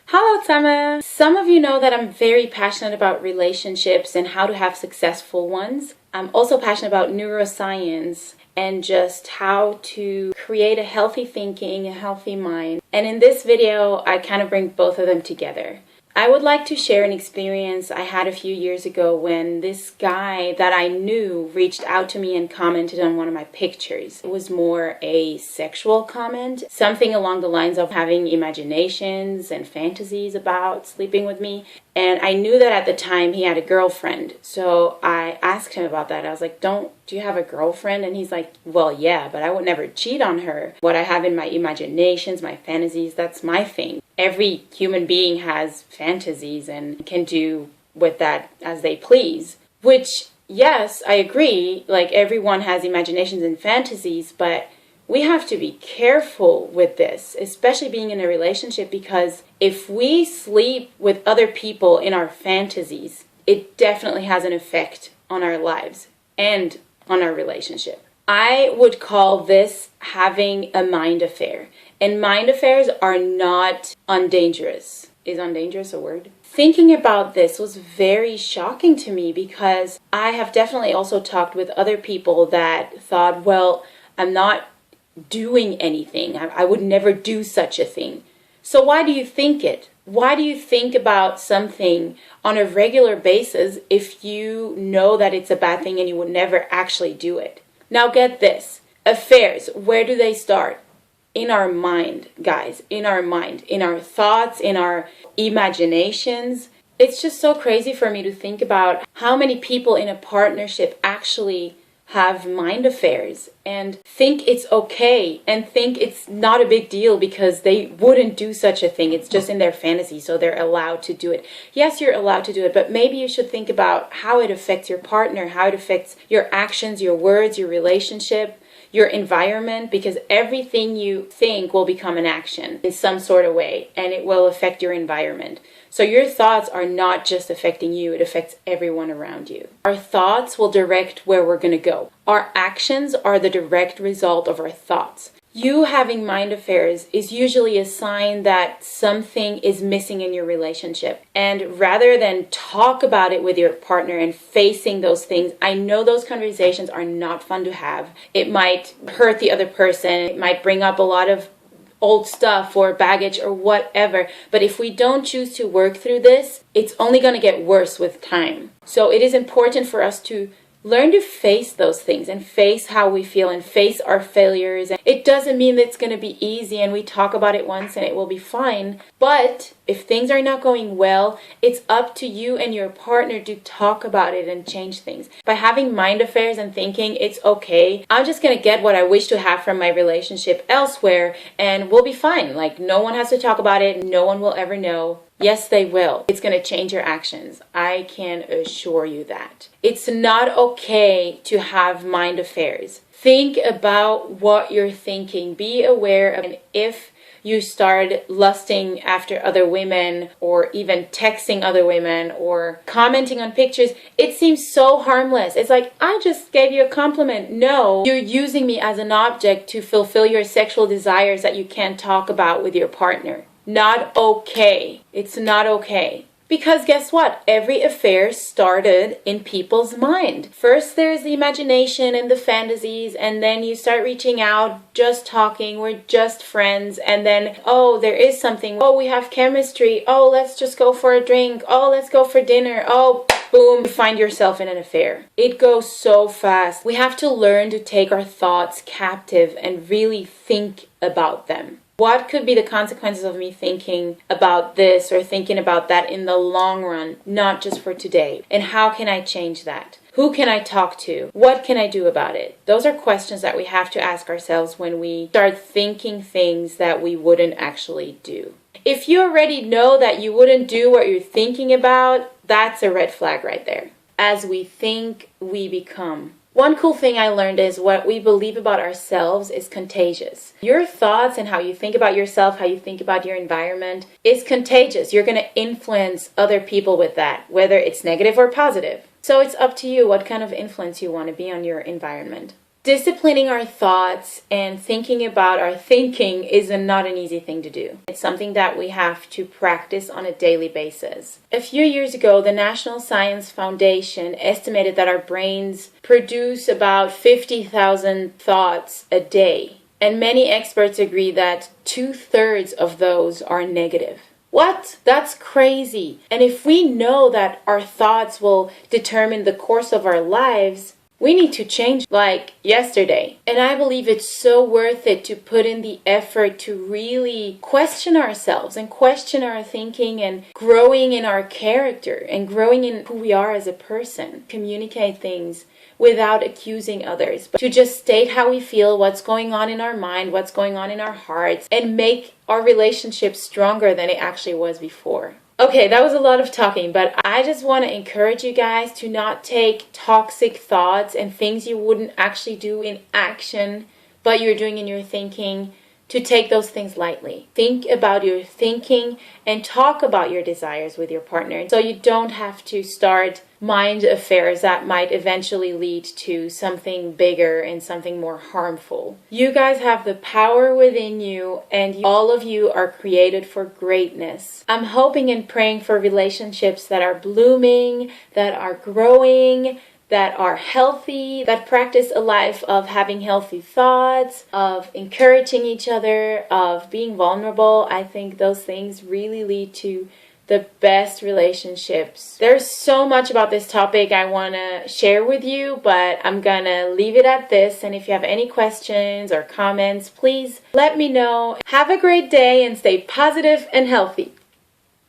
Hello, Tama. Some of you know that I'm very passionate about relationships and how to have successful ones. I'm also passionate about neuroscience and just how to create a healthy thinking, a healthy mind. And in this video, I kind of bring both of them together. I would like to share an experience I had a few years ago when this guy that I knew reached out to me and commented on one of my pictures. It was more a sexual comment, something along the lines of having imaginations and fantasies about sleeping with me. And I knew that at the time he had a girlfriend. So I asked him about that. I was like, do you have a girlfriend? And he's like, well, yeah, but I would never cheat on her. What I have in my imaginations, my fantasies, that's my thing. Every human being has fantasies and can do with that as they please. Which, yes, I agree. Like, everyone has imaginations and fantasies, but we have to be careful with this, especially being in a relationship, because if we sleep with other people in our fantasies, it definitely has an effect on our lives and on our relationship. I would call this having a mind affair. And mind affairs are not undangerous. Is undangerous a word? Thinking about this was very shocking to me because I have definitely also talked with other people that thought, well, I'm not doing anything. I would never do such a thing. So why do you think it? Why do you think about something on a regular basis if you know that it's a bad thing and you would never actually do it? Now get this. Affairs, where do they start? In our mind, guys. In our mind. In our thoughts, in our imaginations. It's just so crazy for me to think about how many people in a partnership actually have mind affairs and think it's okay and think it's not a big deal because they wouldn't do such a thing. It's just in their fantasy, so they're allowed to do it. Yes, you're allowed to do it, but maybe you should think about how it affects your partner, how it affects your actions, your words, your relationship, your environment, because everything you think will become an action in some sort of way, and it will affect your environment. So your thoughts are not just affecting you, it affects everyone around you. Our thoughts will direct where we're going to go. Our actions are the direct result of our thoughts. You having mind affairs is usually a sign that something is missing in your relationship. And rather than talk about it with your partner and facing those things, I know those conversations are not fun to have. It might hurt the other person. It might bring up a lot of old stuff or baggage or whatever. But if we don't choose to work through this, it's only going to get worse with time. So it is important for us to learn to face those things and face how we feel and face our failures. And it doesn't mean that it's going to be easy and we talk about it once and it will be fine. But if things are not going well, it's up to you and your partner to talk about it and change things. By having mind affairs and thinking it's okay, I'm just going to get what I wish to have from my relationship elsewhere and we'll be fine. Like, no one has to talk about it. No one will ever know. Yes, they will. It's going to change your actions. I can assure you that. It's not okay to have mind affairs. Think about what you're thinking. Be aware of, and if you start lusting after other women or even texting other women or commenting on pictures, it seems so harmless. It's like, I just gave you a compliment. No, you're using me as an object to fulfill your sexual desires that you can't talk about with your partner. Not okay. It's not okay. Because guess what? Every affair started in people's mind. First there's the imagination and the fantasies, and then you start reaching out, just talking, we're just friends, and then, oh, there is something. Oh, we have chemistry. Oh, let's just go for a drink. Oh, let's go for dinner. Oh, boom, you find yourself in an affair. It goes so fast. We have to learn to take our thoughts captive and really think about them. What could be the consequences of me thinking about this or thinking about that in the long run, not just for today? And how can I change that? Who can I talk to? What can I do about it? Those are questions that we have to ask ourselves when we start thinking things that we wouldn't actually do. If you already know that you wouldn't do what you're thinking about, that's a red flag right there. As we think, we become. One cool thing I learned is what we believe about ourselves is contagious. Your thoughts and how you think about yourself, how you think about your environment is contagious. You're going to influence other people with that, whether it's negative or positive. So it's up to you what kind of influence you want to be on your environment. Disciplining our thoughts and thinking about our thinking is not an easy thing to do. It's something that we have to practice on a daily basis. A few years ago, the National Science Foundation estimated that our brains produce about 50,000 thoughts a day. And many experts agree that 2/3 of those are negative. What? That's crazy. And if we know that our thoughts will determine the course of our lives, we need to change like yesterday. And I believe it's so worth it to put in the effort to really question ourselves and question our thinking and growing in our character and growing in who we are as a person. Communicate things without accusing others, but to just state how we feel, what's going on in our mind, what's going on in our hearts, and make our relationship stronger than it actually was before. Okay, that was a lot of talking, but I just want to encourage you guys to not take toxic thoughts and things you wouldn't actually do in action, but you're doing in your thinking, to take those things lightly. Think about your thinking and talk about your desires with your partner so you don't have to start mind affairs that might eventually lead to something bigger and something more harmful. You guys have the power within you, and all of you are created for greatness. I'm hoping and praying for relationships that are blooming, that are growing, that are healthy, that practice a life of having healthy thoughts, of encouraging each other, of being vulnerable. I think those things really lead to the best relationships. There's so much about this topic I want to share with you, but I'm gonna leave it at this. And if you have any questions or comments, please let me know. Have a great day and stay positive and healthy.